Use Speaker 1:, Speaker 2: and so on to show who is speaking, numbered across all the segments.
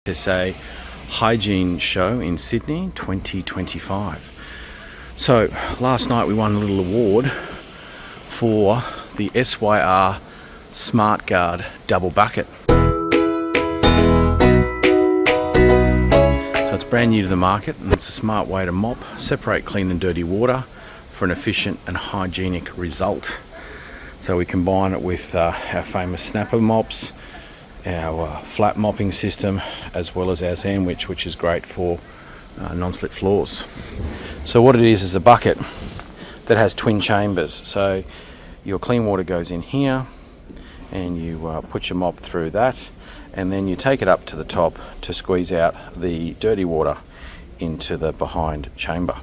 Speaker 1: ISSA Hygiene Show in Sydney 2025. So last night we won a little award for the SYR Smart Guard Double Bucket. So it's brand new to the market and it's a smart way to mop, separate clean and dirty water for an efficient and hygienic result. So we combine it with our famous snapper mops, our flat mopping system, as well as our sandwich, which is great for non-slip floors. So what it is a bucket that has twin chambers. So your clean water goes in here and you put your mop through that, and then you take it up to the top to squeeze out the dirty water into the behind chamber.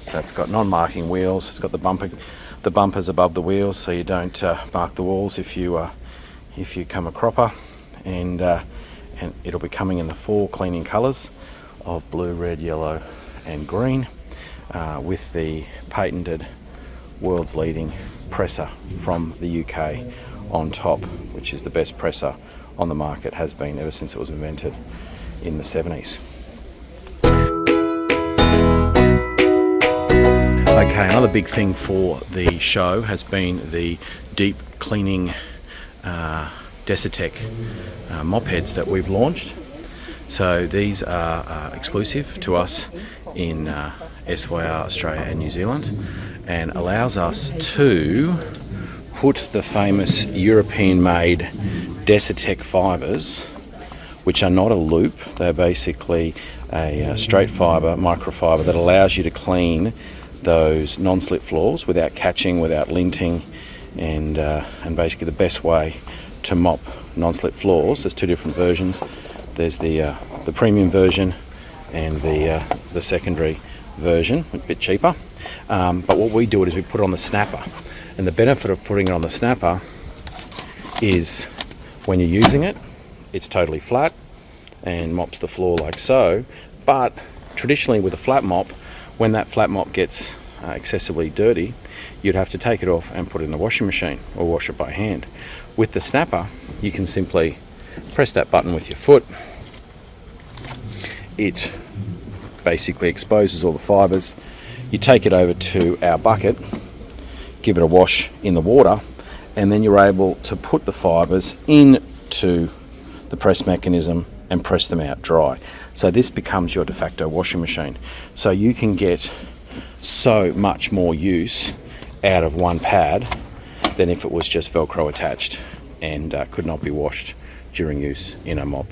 Speaker 1: So it's got non-marking wheels, it's got the bumpers above the wheels so you don't mark the walls if you come a cropper. And it'll be coming in the 4 cleaning colours of blue, red, yellow and green, with the patented world's leading presser from the UK on top, which is the best presser on the market, has been ever since it was invented in the 70s. Okay, another big thing for the show has been the deep cleaning Desitec mop heads that we've launched. So these are exclusive to us in SYR Australia and New Zealand, and allows us to put the famous European-made Desitec fibres, which are not a loop, they're basically a straight fibre, microfibre that allows you to clean those non-slip floors without catching, without linting, and basically the best way to mop non-slip floors. There's 2 different versions. There's the premium version and the secondary version, a bit cheaper. But what we do is we put it on the snapper, and the benefit of putting it on the snapper is when you're using it, it's totally flat and mops the floor like so. But traditionally with a flat mop, when that flat mop gets excessively dirty, you'd have to take it off and put it in the washing machine or wash it by hand. With the snapper, you can simply press that button with your foot. It basically exposes all the fibres. You take it over to our bucket, give it a wash in the water, and then you're able to put the fibres into the press mechanism and press them out dry. So this becomes your de facto washing machine. So you can get so much more use out of one pad than if it was just Velcro attached and could not be washed during use in a mop,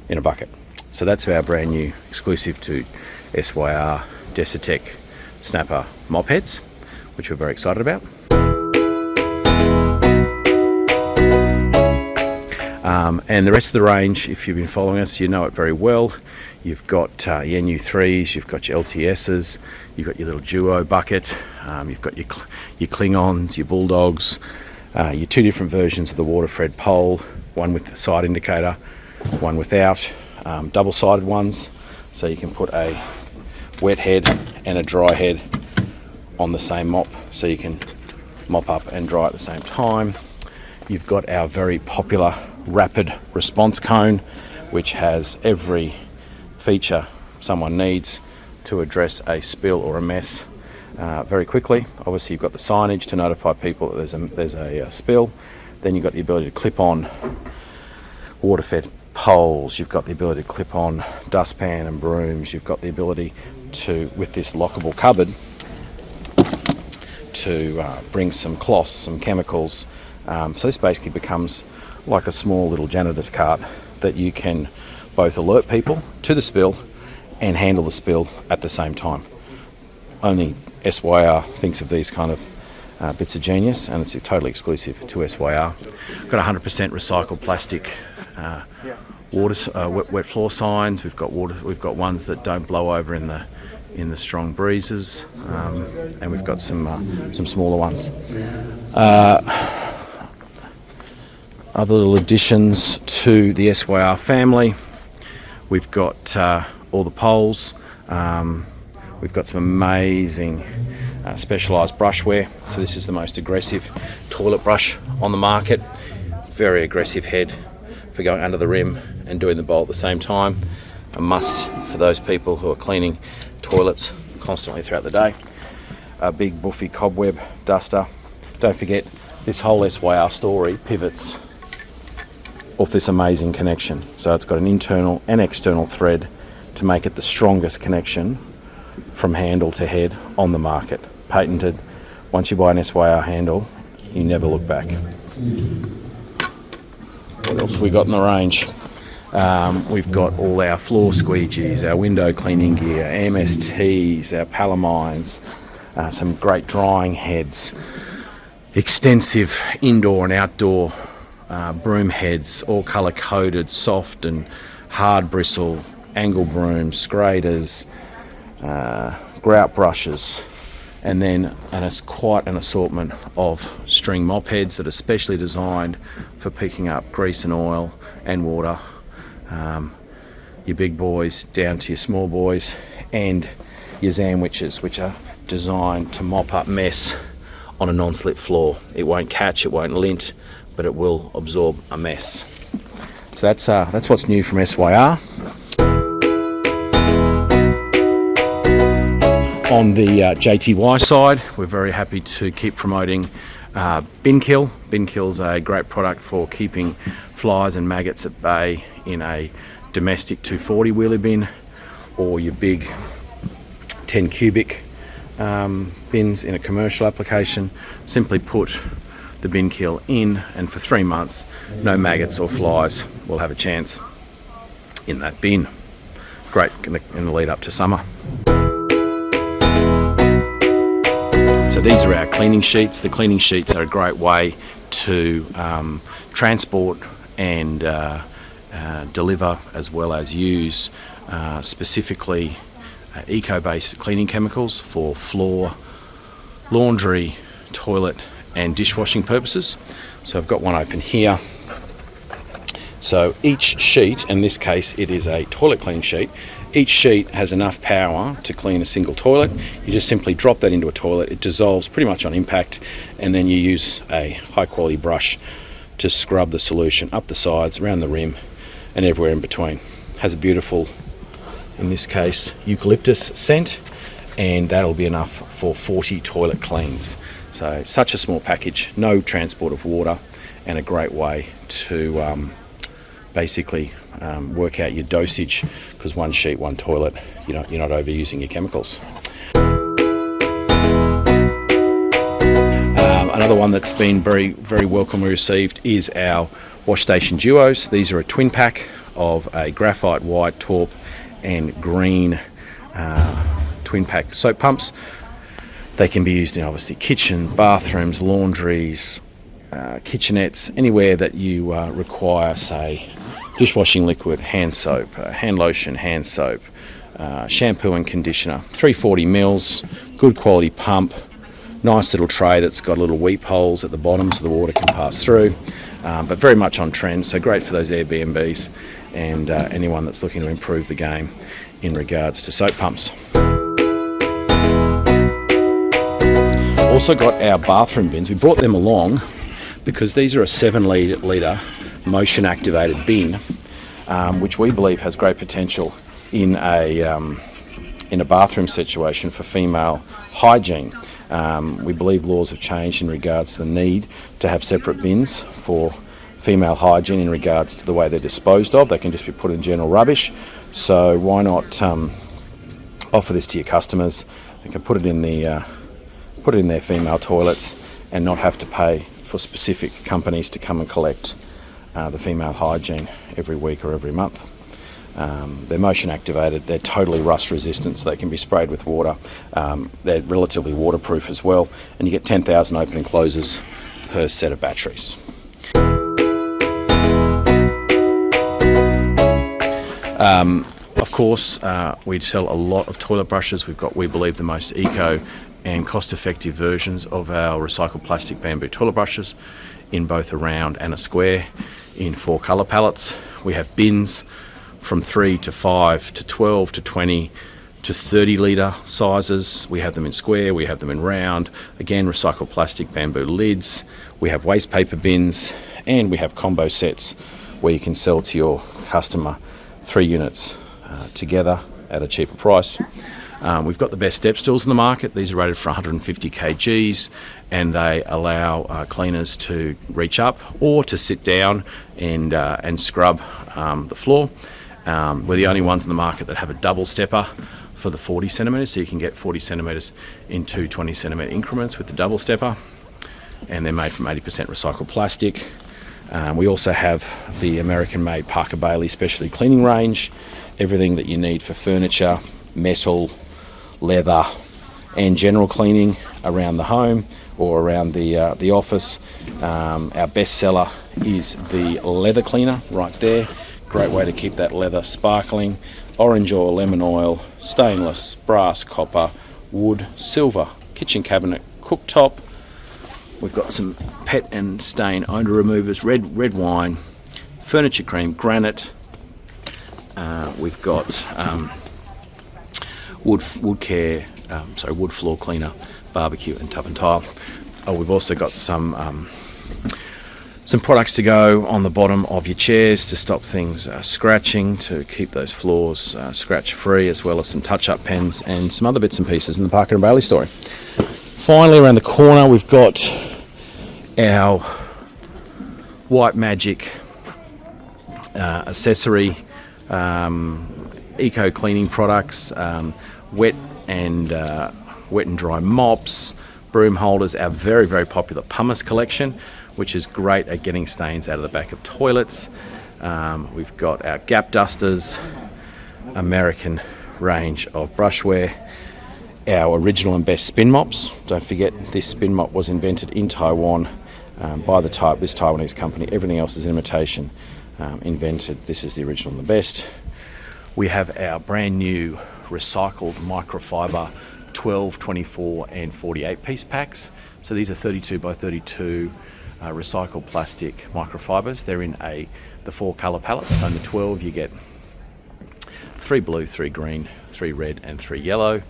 Speaker 1: in a bucket. So that's our brand new, exclusive to SYR Desitec Snapper mop heads, which we're very excited about. And the rest of the range, if you've been following us, you know it very well. You've got your NU3s, you've got your LTSs, you've got your little Duo bucket, you've got your Klingons, your Bulldogs, your 2 different versions of the Waterfred pole, one with the side indicator, one without, double-sided ones, so you can put a wet head and a dry head on the same mop, so you can mop up and dry at the same time. You've got our very popular rapid response cone, which has every feature someone needs to address a spill or a mess very quickly. Obviously you've got the signage to notify people that there's a spill. Then you've got the ability to clip on water-fed poles, you've got the ability to clip on dustpan and brooms, you've got the ability to, with this lockable cupboard, to bring some cloths, some chemicals. So this basically becomes like a small little janitor's cart that you can both alert people to the spill and handle the spill at the same time. Only SYR thinks of these kind of bits of genius, and it's totally exclusive to SYR. Got 100% recycled plastic wet floor signs. We've got ones that don't blow over in the strong breezes, and we've got some smaller ones. Other little additions to the SYR family, we've got all the poles, we've got some amazing specialised brushware. So this is the most aggressive toilet brush on the market, very aggressive head for going under the rim and doing the bowl at the same time. A must for those people who are cleaning toilets constantly throughout the day. A big buffy cobweb duster. Don't forget, this whole SYR story pivots off this amazing connection. So it's got an internal and external thread to make it the strongest connection from handle to head on the market. Patented. Once you buy an SYR handle, you never look back. What else have we got in the range? We've got all our floor squeegees, our window cleaning gear, MSTs, our Palamines, some great drying heads, extensive indoor and outdoor broom heads, all colour coded, soft and hard bristle, angle brooms, graders, grout brushes, and it's quite an assortment of string mop heads that are specially designed for picking up grease and oil and water. Your big boys down to your small boys, and your sandwiches, which are designed to mop up mess on a non-slip floor. It won't catch, it won't lint, but it will absorb a mess. So that's what's new from SYR. On the JTY side, we're very happy to keep promoting Bin Kill. Bin Kill's a great product for keeping flies and maggots at bay in a domestic 240 wheeler bin, or your big 10 cubic bins in a commercial application. Simply put the Bin Kill in, and for 3 months no maggots or flies will have a chance in that bin. Great in the lead up to summer. So these are our cleaning sheets. The cleaning sheets are a great way to transport and deliver, as well as use specifically eco-based cleaning chemicals for floor, laundry, toilet and dishwashing purposes. So I've got one open here. So each sheet, in this case it is a toilet cleaning sheet, each sheet has enough power to clean a single toilet. You just simply drop that into a toilet, it dissolves pretty much on impact, and then you use a high quality brush to scrub the solution up the sides, around the rim and everywhere in between. Has a beautiful, in this case, eucalyptus scent, and that'll be enough for 40 toilet cleans. So such a small package, no transport of water, and a great way to basically work out your dosage, because one sheet, one toilet, you're not overusing your chemicals. Another one that's been very, very welcomely received is our wash station duos. These are a twin pack of a graphite white, taupe and green twin pack soap pumps. They can be used in obviously kitchen, bathrooms, laundries, kitchenettes, anywhere that you require, say, dishwashing liquid, hand soap, hand lotion, hand soap, shampoo and conditioner. 340 mils, good quality pump, nice little tray that's got little weep holes at the bottom so the water can pass through, but very much on trend, so great for those Airbnbs and anyone that's looking to improve the game in regards to soap pumps. Also got our bathroom bins. We brought them along because these are a 7 litre motion activated bin, which we believe has great potential in a bathroom situation for female hygiene. We believe laws have changed in regards to the need to have separate bins for female hygiene in regards to the way they're disposed of. They can just be put in general rubbish, so why not offer this to your customers? They can put it in their female toilets and not have to pay for specific companies to come and collect the female hygiene every week or every month. They're motion activated, they're totally rust resistant, so they can be sprayed with water. They're relatively waterproof as well, and you get 10,000 open and closes per set of batteries. Of course, we sell a lot of toilet brushes. We've got, we believe, the most eco and cost-effective versions of our recycled plastic bamboo toilet brushes in both a round and a square in 4 colour palettes. We have bins from 3 to 5 to 12 to 20 to 30 litre sizes. We have them in square, we have them in round, again recycled plastic bamboo lids. We have waste paper bins, and we have combo sets where you can sell to your customer 3 units together at a cheaper price. We've got the best step stools in the market. These are rated for 150 kgs, and they allow cleaners to reach up or to sit down and scrub the floor. We're the only ones in the market that have a double stepper for the 40 centimetres, so you can get 40 centimetres in two 20 centimetre increments with the double stepper, and they're made from 80% recycled plastic. We also have the American-made Parker Bailey specialty cleaning range, everything that you need for furniture, metal, leather, and general cleaning around the home or around the office. Our best seller is the leather cleaner right there. Great way to keep that leather sparkling. Orange oil, lemon oil, stainless, brass, copper, wood, silver, kitchen cabinet, cooktop. We've got some pet and stain odor removers, red wine, furniture cream, granite. We've got wood floor cleaner, barbecue, and tub and tile. We've also got some products to go on the bottom of your chairs to stop things scratching, to keep those floors scratch free, as well as some touch-up pens and some other bits and pieces in the Parker and Bailey story. Finally, around the corner, we've got our White Magic accessory eco cleaning products, wet and dry mops, broom holders, our very, very popular pumice collection, which is great at getting stains out of the back of toilets. We've got our gap dusters, American range of brushware, our original and best spin mops. Don't forget, this spin mop was invented in Taiwan by this Taiwanese company. Everything else is an imitation, invented. This is the original and the best. We have our brand new recycled microfiber 12, 24 and 48 piece packs. So these are 32 by 32 recycled plastic microfibers. They're in the 4 colour palettes. So in the 12 you get 3 blue, 3 green, 3 red and 3 yellow.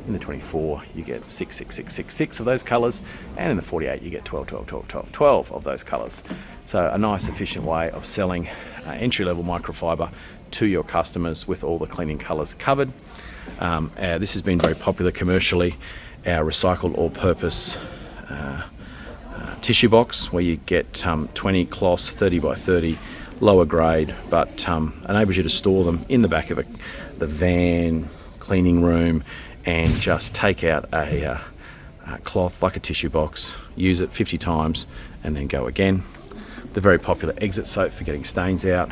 Speaker 1: In the 24 you get 6, 6, 6, 6, 6 of those colours, and in the 48 you get 12, 12, 12, 12, 12 of those colours. So a nice efficient way of selling entry-level microfiber to your customers with all the cleaning colours covered. This has been very popular commercially. Our recycled all-purpose tissue box, where you get 20 cloths, 30 by 30, lower grade, but enables you to store them in the back of the van, cleaning room, and just take out a cloth like a tissue box, use it 50 times and then go again. The very popular exit soap for getting stains out.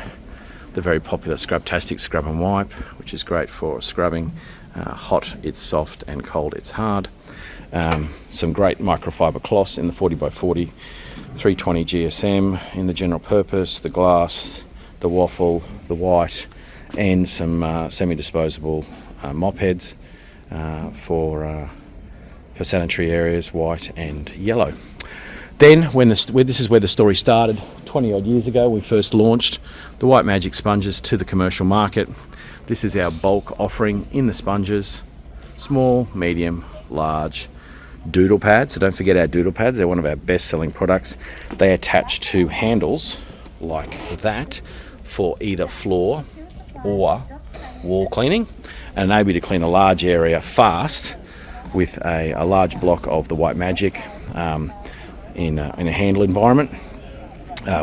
Speaker 1: The very popular Scrubtastic Scrub and Wipe, which is great for scrubbing. Hot it's soft, and cold it's hard. Some great microfiber cloths in the 40 by 40, 320 GSM in the general purpose, the glass, the waffle, the white, and some semi-disposable mop heads for sanitary areas, white and yellow. Then, this is where the story started. 20 odd years ago, we first launched the White Magic sponges to the commercial market. This is our bulk offering in the sponges: small, medium, large. Doodle pads. So don't forget our doodle pads. They're one of our best selling products. They attach to handles like that for either floor or wall cleaning, and enable you to clean a large area fast with a large block of the White Magic in a handle environment.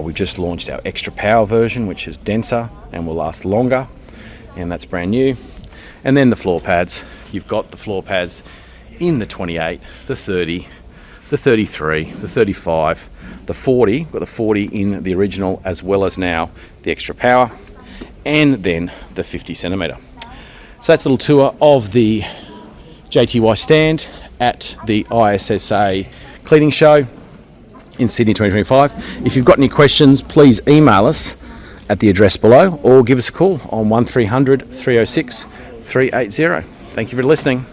Speaker 1: We've just launched our extra power version, which is denser and will last longer, and that's brand new. And then the floor pads. You've got the floor pads in the 28, the 30, the 33, the 35, the 40. We've got the 40 in the original, as well as now the extra power, and then the 50 centimetre. So that's a little tour of the JTY stand at the ISSA Cleaning Show in Sydney 2025. If you've got any questions, please email us at the address below, or give us a call on 1300 306 380. Thank you for listening.